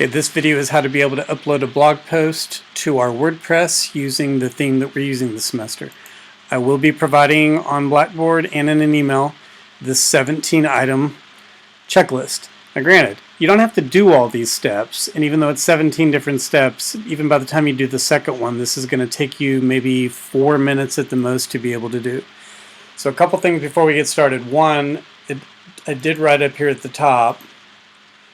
Okay, this video is how to be able to upload a blog post to our WordPress using the theme that we're using this semester. I will be providing on Blackboard and in an email this 17-item checklist. Now granted, you don't have to do all these steps, and even though it's 17 different steps, even by the time you do the second one, this is going to take you maybe 4 minutes at the most to be able to do. So a couple things before we get started. One, I did write up here at the top,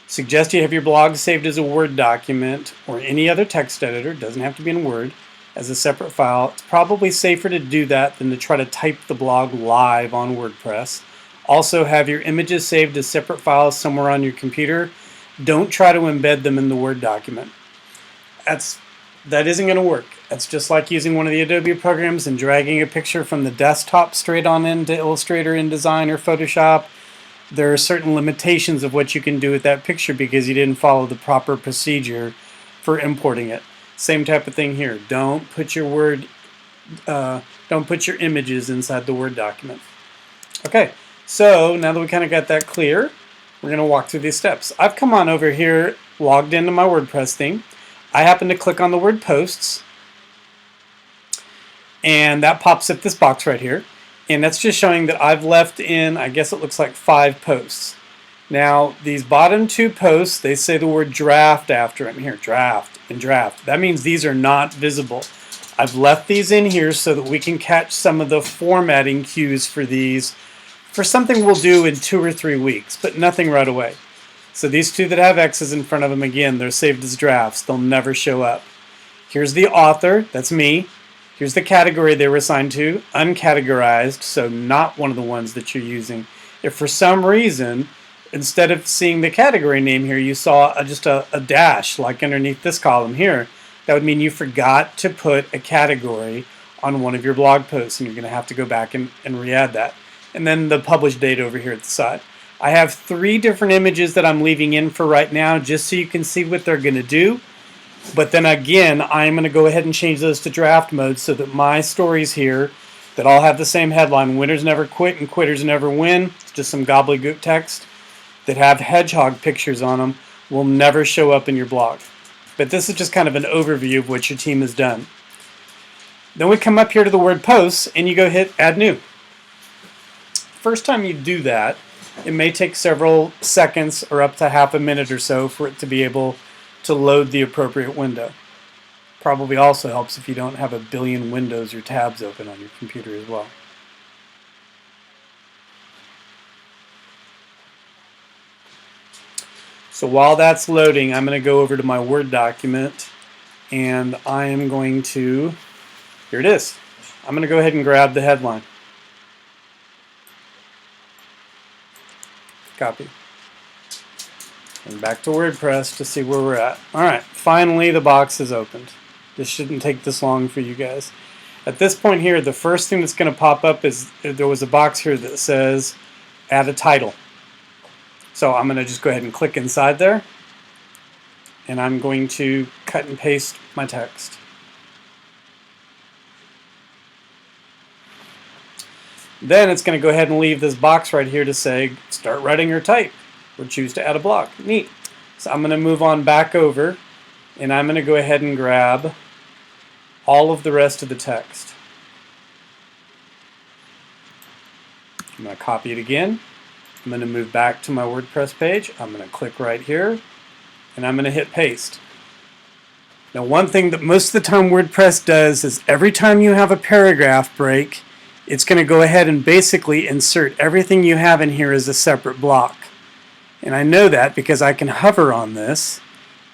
suggest you have your blog saved as a Word document or any other text editor, doesn't have to be in Word, as a separate file. It's probably safer to do that than to try to type the blog live on WordPress. Also have your images saved as separate files somewhere on your computer. Don't try to embed them in the Word document. That isn't going to work. That's just like using one of the Adobe programs and dragging a picture from the desktop straight on into Illustrator, InDesign, or Photoshop. There are certain limitations of what you can do with that picture because you didn't follow the proper procedure for importing it. Same type of thing here. Don't put your images inside the Word document. Okay, so now that we kind of got that clear, we're going to walk through these steps. I've come on over here, logged into my WordPress theme. I happen to click on the word posts, and that pops up this box right here. And that's just showing that I've left in, I guess it looks like 5 posts. Now, these bottom 2 posts, they say the word draft after them. Here, draft and draft. That means these are not visible. I've left these in here so that we can catch some of the formatting cues for these for something we'll do in 2 or 3 weeks, but nothing right away. So these 2 that have X's in front of them, again, they're saved as drafts. They'll never show up. Here's the author, that's me. Here's the category they were assigned to, uncategorized, so not one of the ones that you're using. If for some reason, instead of seeing the category name here, you saw just a dash like underneath this column here, that would mean you forgot to put a category on one of your blog posts, and you're going to have to go back and re-add that. And then the published date over here at the side. I have 3 different images that I'm leaving in for right now, just so you can see what they're going to do. But then again, I'm going to go ahead and change those to draft mode so that my stories here that all have the same headline, winners never quit and quitters never win, it's just some gobbledygook text, that have hedgehog pictures on them, will never show up in your blog. But this is just kind of an overview of what your team has done. Then we come up here to the word posts and you go hit add new. First time you do that, it may take several seconds or up to half a minute or so for it to be able to load the appropriate window. Probably also helps if you don't have a billion windows or tabs open on your computer as well. So while that's loading, I'm going to go over to my Word document and I am going to, here it is. I'm going to go ahead and grab the headline. Copy. And back to WordPress to see where we're at. Alright, finally the box is opened. This shouldn't take this long for you guys. At this point here, the first thing that's going to pop up is there was a box here that says add a title. So I'm going to just go ahead and click inside there. And I'm going to cut and paste my text. Then it's going to go ahead and leave this box right here to say start writing or type, or choose to add a block. Neat. So I'm going to move on back over and I'm going to go ahead and grab all of the rest of the text. I'm going to copy it again. I'm going to move back to my WordPress page. I'm going to click right here and I'm going to hit paste. Now one thing that most of the time WordPress does is every time you have a paragraph break, it's going to go ahead and basically insert everything you have in here as a separate block. And I know that because I can hover on this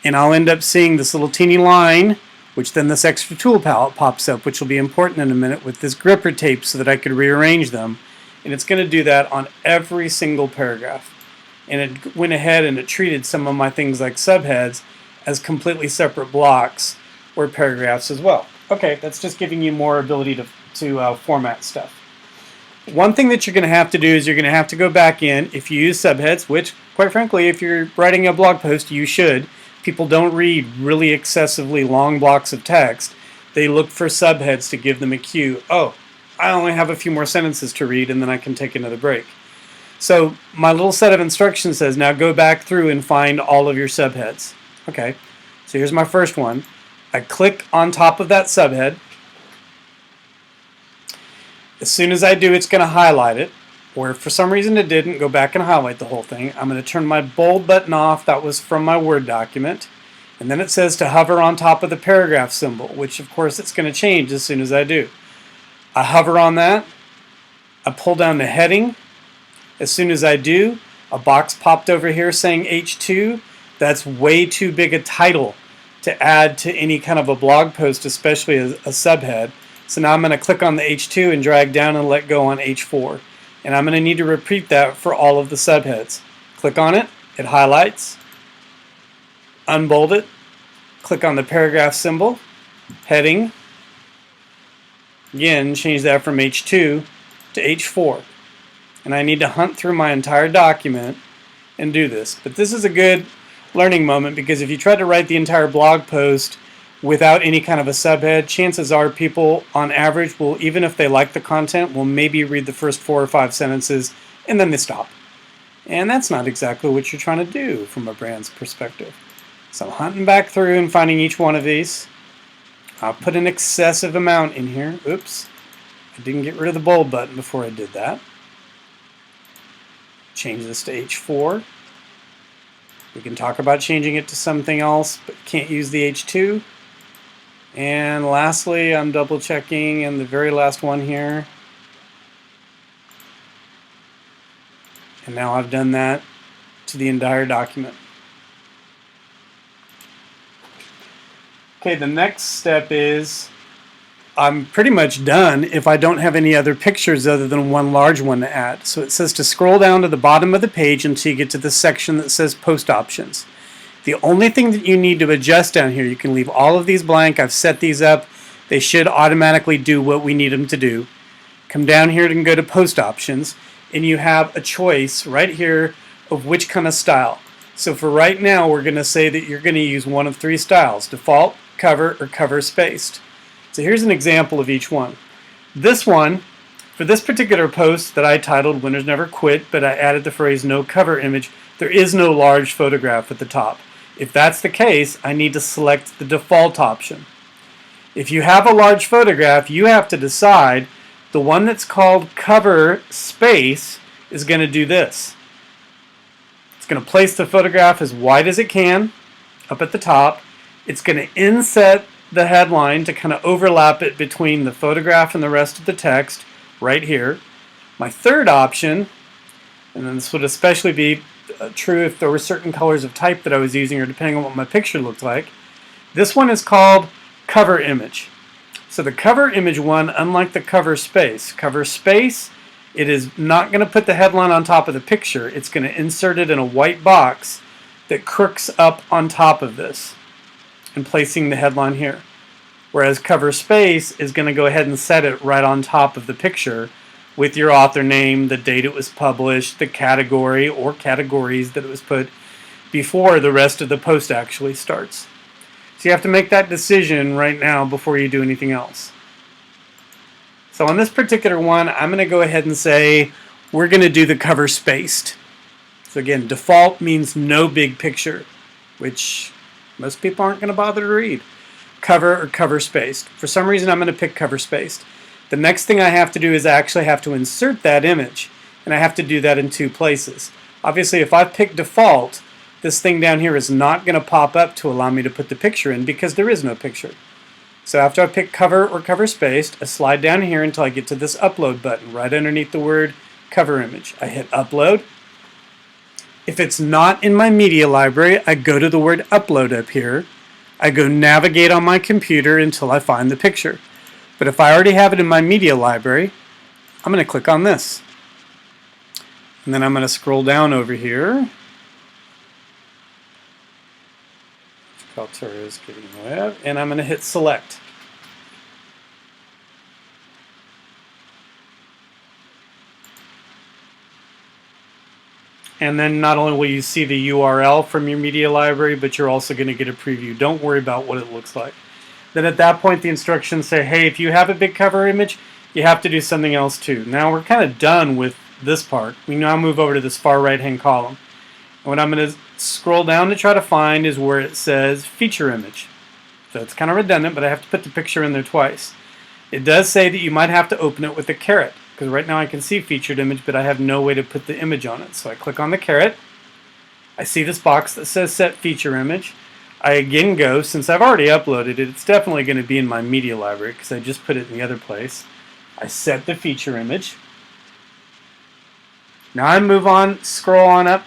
and I'll end up seeing this little teeny line, which then this extra tool palette pops up, which will be important in a minute, with this gripper tape so that I could rearrange them. And it's going to do that on every single paragraph. And it went ahead and it treated some of my things like subheads as completely separate blocks or paragraphs as well. Okay, that's just giving you more ability to format stuff. One thing that you're going to have to do is you're going to have to go back in, if you use subheads, which quite frankly if you're writing a blog post you should. People don't read really excessively long blocks of text. They look for subheads to give them a cue. Oh, I only have a few more sentences to read and then I can take another break. So my little set of instructions says now go back through and find all of your subheads. Okay, so here's my first one. I click on top of that subhead. As soon as I do, it's going to highlight it. Or if for some reason it didn't, go back and highlight the whole thing. I'm going to turn my bold button off. That was from my Word document. And then it says to hover on top of the paragraph symbol, which of course it's going to change as soon as I do. I hover on that. I pull down the heading. As soon as I do, a box popped over here saying H2. That's way too big a title to add to any kind of a blog post, especially a subhead. So now I'm going to click on the H2 and drag down and let go on H4. And I'm going to need to repeat that for all of the subheads. Click on it, it highlights, unbold it, click on the paragraph symbol, heading, again change that from H2 to H4. And I need to hunt through my entire document and do this. But this is a good learning moment, because if you try to write the entire blog post without any kind of a subhead, chances are people on average will, even if they like the content, will maybe read the first 4 or 5 sentences and then they stop. And that's not exactly what you're trying to do from a brand's perspective. So I'm hunting back through and finding each one of these. I'll put an excessive amount in here. Oops, I didn't get rid of the bold button before I did that. Change this to H4. We can talk about changing it to something else, but can't use the H2. And lastly, I'm double checking in the very last one here. And now I've done that to the entire document. Okay, the next step is I'm pretty much done if I don't have any other pictures other than one large one to add. So it says to scroll down to the bottom of the page until you get to the section that says Post Options. The only thing that you need to adjust down here, you can leave all of these blank. I've set these up. They should automatically do what we need them to do. Come down here and go to Post Options, and you have a choice right here of which kind of style. So for right now, we're going to say that you're going to use one of 3 styles: default, cover, or cover spaced. So here's an example of each one. This one, for this particular post that I titled Winners Never Quit, but I added the phrase no cover image, there is no large photograph at the top. If that's the case, I need to select the default option. If you have a large photograph, you have to decide the one that's called cover space is going to do this. It's going to place the photograph as wide as it can up at the top. It's going to inset the headline to kind of overlap it between the photograph and the rest of the text right here. My third option, and then this would especially be true if there were certain colors of type that I was using or depending on what my picture looked like. This one is called cover image. So the cover image one, unlike the cover space, it is not going to put the headline on top of the picture. It's going to insert it in a white box that crooks up on top of this and placing the headline here. Whereas cover space is going to go ahead and set it right on top of the picture with your author name, the date it was published, the category or categories that it was put before the rest of the post actually starts. So you have to make that decision right now before you do anything else. So on this particular one, I'm going to go ahead and say we're going to do the cover spaced. So again, default means no big picture, which most people aren't going to bother to read. Cover or cover spaced. For some reason, I'm going to pick cover spaced. The next thing I have to do is I actually have to insert that image, and I have to do that in 2 places. Obviously, if I pick default, this thing down here is not going to pop up to allow me to put the picture in because there is no picture. So after I pick cover or cover spaced, I slide down here until I get to this upload button right underneath the word cover image. I hit upload. If it's not in my media library, I go to the word upload up here. I go navigate on my computer until I find the picture. But if I already have it in my media library, I'm going to click on this. And then I'm going to scroll down over here. Culture is getting web. And I'm going to hit select. And then not only will you see the URL from your media library, but you're also going to get a preview. Don't worry about what it looks like. Then at that point, the instructions say, hey, if you have a big cover image, you have to do something else too. Now we're kind of done with this part. We now move over to this far right-hand column. And what I'm going to scroll down to try to find is where it says feature image. So it's kind of redundant, but I have to put the picture in there twice. It does say that you might have to open it with a caret, because right now I can see featured image, but I have no way to put the image on it. So I click on the caret. I see this box that says set feature image. I again go, since I've already uploaded it, it's definitely going to be in my media library because I just put it in the other place. I set the feature image. Now I move on, scroll on up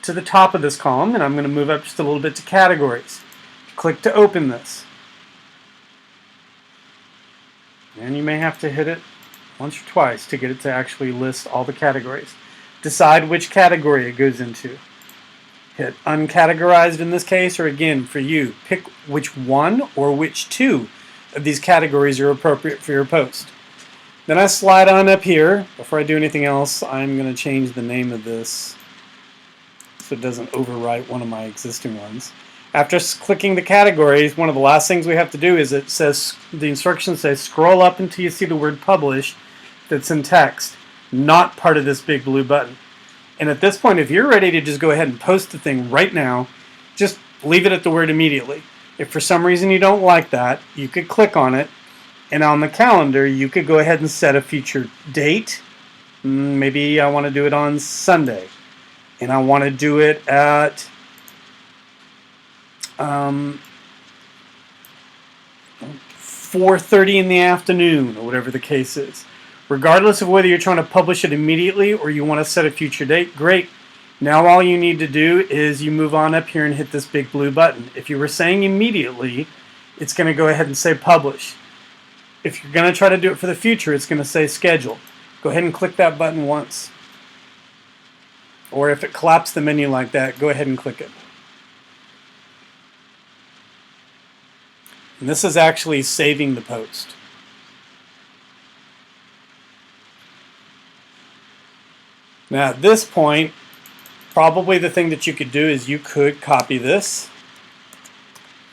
to the top of this column, and I'm going to move up just a little bit to categories. Click to open this. And you may have to hit it once or twice to get it to actually list all the categories. Decide which category it goes into. Hit uncategorized in this case, or again, for you, pick which one or which two of these categories are appropriate for your post. Then I slide on up here. Before I do anything else, I'm going to change the name of this so it doesn't overwrite one of my existing ones. After clicking the categories, one of the last things we have to do is it says, the instructions say scroll up until you see the word publish that's in text, not part of this big blue button. And at this point, if you're ready to just go ahead and post the thing right now, just leave it at the word immediately. If for some reason you don't like that, you could click on it, and on the calendar, you could go ahead and set a future date. Maybe I want to do it on Sunday, and I want to do it at 4:30 in the afternoon, or whatever the case is. Regardless of whether you're trying to publish it immediately or you want to set a future date, great. Now all you need to do is you move on up here and hit this big blue button. If you were saying immediately, it's going to go ahead and say publish. If you're going to try to do it for the future, it's going to say schedule. Go ahead and click that button once. Or if it collapsed the menu like that, go ahead and click it. And this is actually saving the post. Now at this point, probably the thing that you could do is you could copy this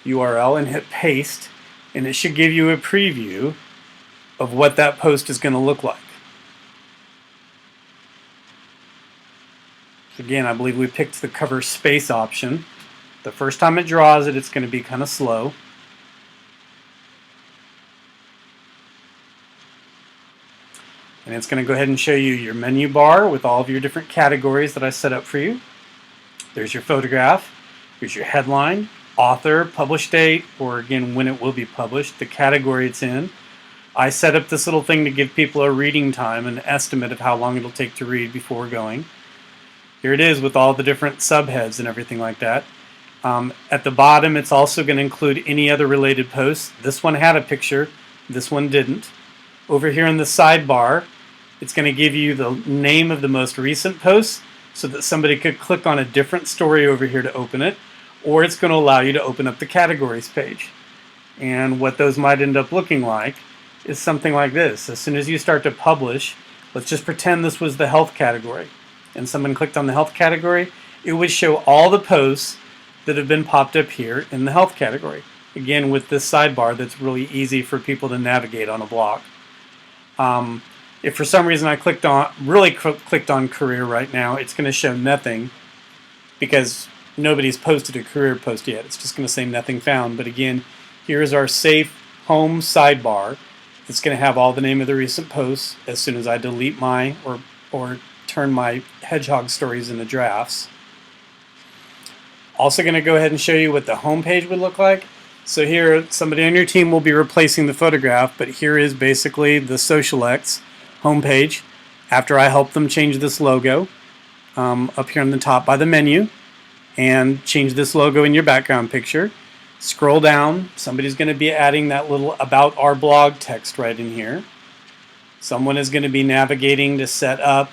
URL and hit paste, and it should give you a preview of what that post is going to look like. Again, I believe we picked the cover space option. The first time it draws it, it's going to be kind of slow. And it's going to go ahead and show you your menu bar with all of your different categories that I set up for you. There's your photograph, here's your headline, author, publish date, or again when it will be published, the category it's in. I set up this little thing to give people a reading time, an estimate of how long it'll take to read before going. Here it is with all the different subheads and everything like that. At the bottom, it's also going to include any other related posts. This one had a picture, this one didn't. Over here in the sidebar, it's going to give you the name of the most recent post so that somebody could click on a different story over here to open it, or it's going to allow you to open up the categories page. And what those might end up looking like is something like this. As soon as you start to publish, let's just pretend this was the health category, and someone clicked on the health category, it would show all the posts that have been popped up here in the health category. Again, with this sidebar that's really easy for people to navigate on a blog. If for some reason I clicked on career right now, it's going to show nothing because nobody's posted a career post yet. It's just going to say nothing found. But again, here's our safe home sidebar. It's going to have all the name of the recent posts as soon as I delete my or turn my hedgehog stories into drafts. Also going to go ahead and show you what the home page would look like. So here, somebody on your team will be replacing the photograph, but here is basically the SocialX homepage after I help them change this logo up here on the top by the menu and change this logo in your background picture. Scroll down, somebody's going to be adding that little about our blog text right in here. Someone is going to be navigating to set up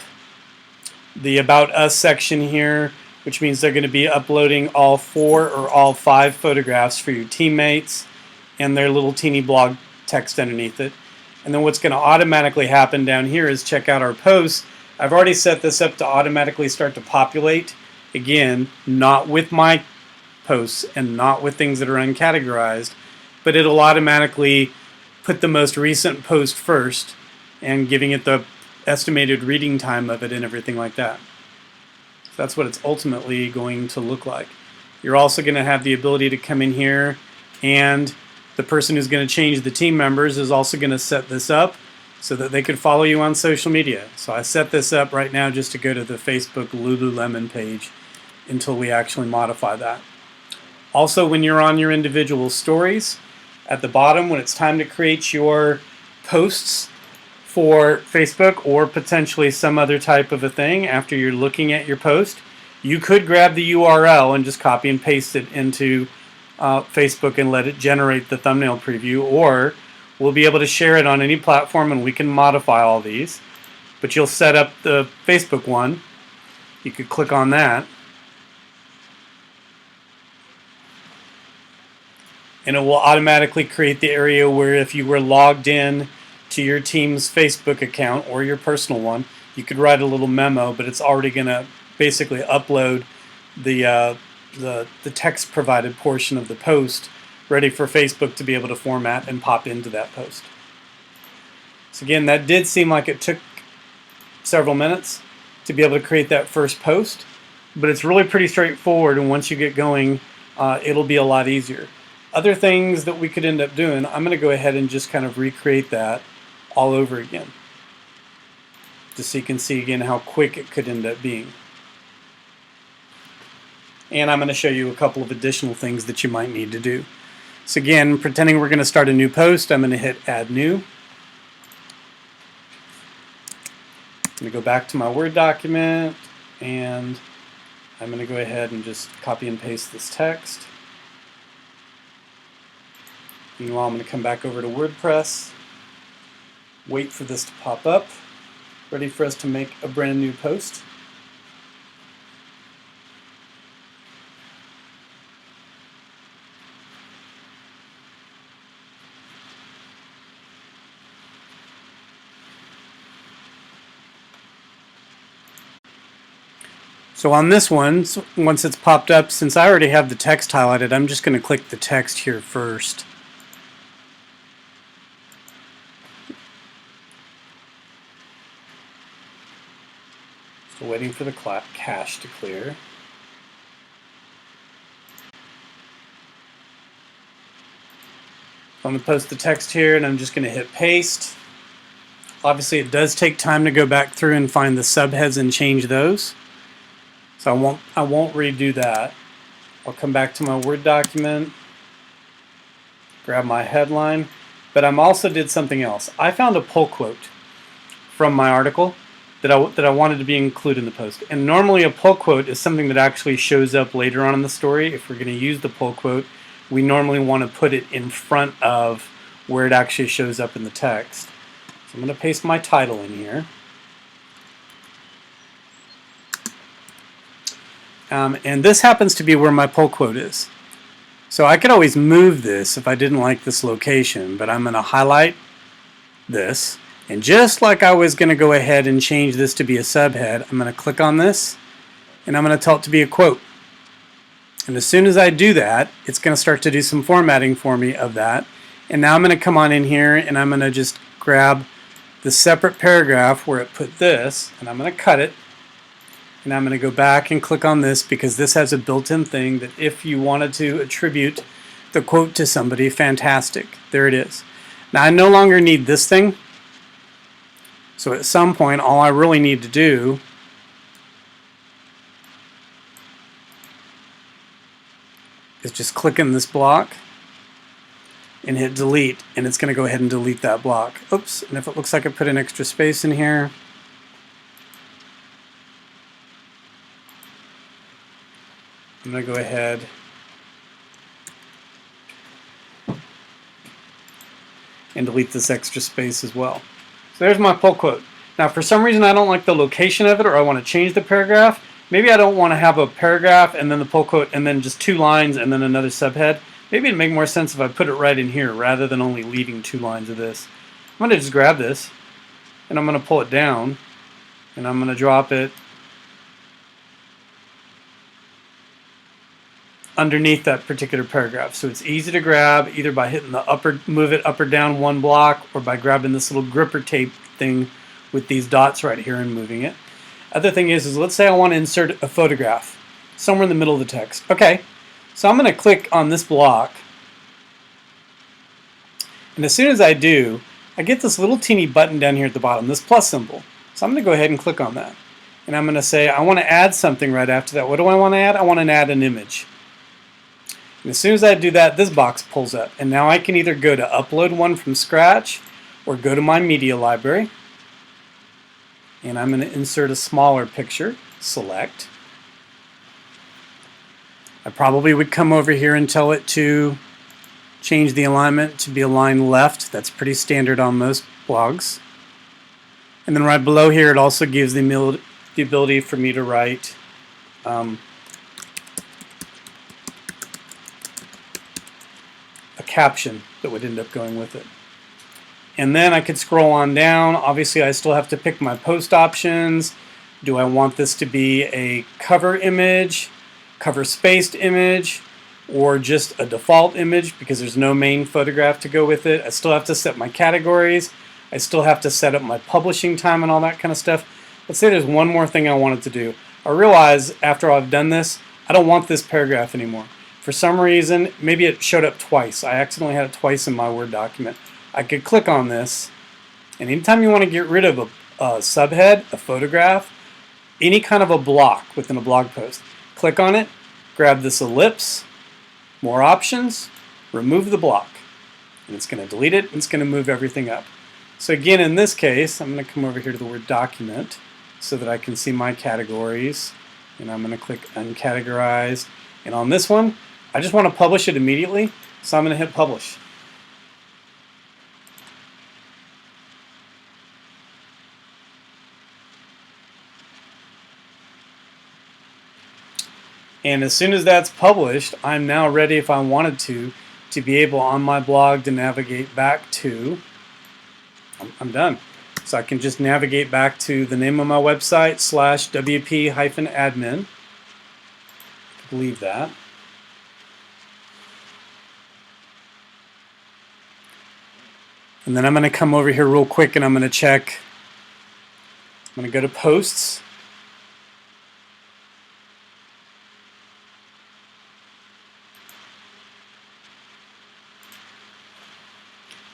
the about us section here, which means they're going to be uploading all 4 or all 5 photographs for your teammates and their little teeny blog text underneath it. And then what's going to automatically happen down here is check out our posts. I've already set this up to automatically start to populate. Again, not with my posts and not with things that are uncategorized, but it'll automatically put the most recent post first and giving it the estimated reading time of it and everything like that. So that's what it's ultimately going to look like. You're also going to have the ability to come in here, and the person who's going to change the team members is also going to set this up so that they can follow you on social media. So I set this up right now just to go to the Facebook Lululemon page until we actually modify that. Also, when you're on your individual stories, at the bottom, when it's time to create your posts for Facebook or potentially some other type of a thing after you're looking at your post, you could grab the URL and just copy and paste it into Facebook and let it generate the thumbnail preview, or we'll be able to share it on any platform and we can modify all these. But you'll set up the Facebook one. You could click on that, and it will automatically create the area where if you were logged in to your team's Facebook account or your personal one, you could write a little memo, but it's already going to basically upload the text provided portion of the post ready for Facebook to be able to format and pop into that post. So again, that did seem like it took several minutes to be able to create that first post, but it's really pretty straightforward, and once you get going, it'll be a lot easier. Other things that we could end up doing, I'm going to go ahead and just kind of recreate that all over again, just so you can see again how quick it could end up being. And I'm going to show you a couple of additional things that you might need to do. So again, pretending we're going to start a new post, I'm going to hit Add New. I'm going to go back to my Word document, and I'm going to go ahead and just copy and paste this text. Meanwhile, I'm going to come back over to WordPress, wait for this to pop up, ready for us to make a brand new post. So on this one, once it's popped up, since I already have the text highlighted, I'm just going to click the text here first. Still waiting for the cache to clear. I'm going to post the text here, and I'm just going to hit paste. Obviously, it does take time to go back through and find the subheads and change those. So I won't redo that. I'll come back to my Word document, grab my headline, but I also did something else. I found a pull quote from my article that I wanted to be included in the post. And normally a pull quote is something that actually shows up later on in the story. If we're going to use the pull quote, we normally want to put it in front of where it actually shows up in the text. So I'm going to paste my title in here. And this happens to be where my pull quote is. So I could always move this if I didn't like this location, but I'm going to highlight this. And just like I was going to go ahead and change this to be a subhead, I'm going to click on this, and I'm going to tell it to be a quote. And as soon as I do that, it's going to start to do some formatting for me of that. And now I'm going to come on in here, and I'm going to just grab the separate paragraph where it put this, and I'm going to cut it. And I'm going to go back and click on this because this has a built-in thing that if you wanted to attribute the quote to somebody, fantastic. There it is. Now I no longer need this thing. So at some point, all I really need to do is just click in this block and hit delete, and it's going to go ahead and delete that block. Oops, and if it looks like I put an extra space in here, I'm going to go ahead and delete this extra space as well. So there's my pull quote. Now for some reason I don't like the location of it, or I want to change the paragraph. Maybe I don't want to have a paragraph and then the pull quote and then just 2 lines and then another subhead. Maybe it'd make more sense if I put it right in here rather than only leaving 2 lines of this. I'm going to just grab this and I'm going to pull it down and I'm going to drop it underneath that particular paragraph. So it's easy to grab either by hitting the move it up or down 1 block, or by grabbing this little gripper tape thing with these dots right here and moving it. Other thing is let's say I want to insert a photograph somewhere in the middle of the text. Okay, so I'm going to click on this block, and as soon as I do, I get this little teeny button down here at the bottom, this plus symbol. So I'm going to go ahead and click on that. And I'm going to say I want to add something right after that. What do I want to add? I want to add an image. And as soon as I do that, this box pulls up. And now I can either go to upload one from scratch or go to my media library. And I'm going to insert a smaller picture. Select. I probably would come over here and tell it to change the alignment to be aligned left. That's pretty standard on most blogs. And then right below here, it also gives the ability for me to write a caption that would end up going with it. And then I could scroll on down. Obviously, I still have to pick my post options. Do I want this to be a cover image, cover spaced image, or just a default image because there's no main photograph to go with it? I still have to set my categories. I still have to set up my publishing time and all that kind of stuff. Let's say there's one more thing I wanted to do. I realize after I've done this, I don't want this paragraph anymore. For some reason, maybe it showed up twice. I accidentally had it twice in my Word document. I could click on this, and anytime you want to get rid of a subhead, a photograph, any kind of a block within a blog post, click on it, grab this ellipse, more options, remove the block. And it's going to delete it, and it's going to move everything up. So again, in this case, I'm going to come over here to the word document so that I can see my categories. And I'm going to click uncategorize. And on this one, I just want to publish it immediately, so I'm going to hit publish. And as soon as that's published, I'm now ready, if I wanted to be able on my blog to navigate back to, I'm done. So I can just navigate back to the name of my website /wp-admin. I believe that. And then I'm going to come over here real quick and I'm going to check. I'm going to go to posts.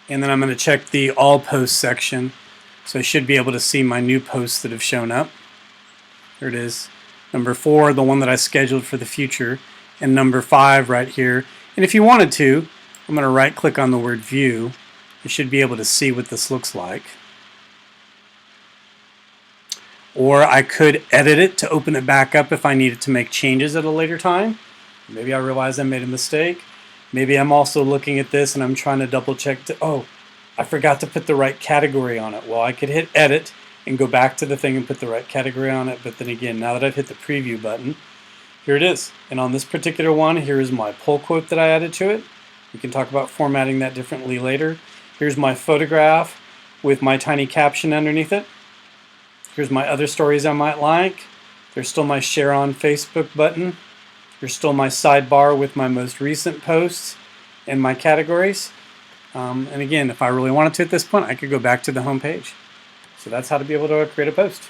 And then I'm going to check the all posts section. So I should be able to see my new posts that have shown up. There it is. Number 4, the one that I scheduled for the future. And number 5 right here. And if you wanted to, I'm going to right click on the word view. You should be able to see what this looks like. Or I could edit it to open it back up if I needed to make changes at a later time. Maybe I realized I made a mistake. Maybe I'm also looking at this and I'm trying to double check oh, I forgot to put the right category on it. Well, I could hit edit and go back to the thing and put the right category on it. But then again, now that I've hit the preview button, here it is. And on this particular one, here is my pull quote that I added to it. We can talk about formatting that differently later. Here's my photograph with my tiny caption underneath it. Here's my other stories I might like. There's still my share on Facebook button. There's still my sidebar with my most recent posts and my categories. And again, if I really wanted to at this point, I could go back to the home page. So that's how to be able to create a post.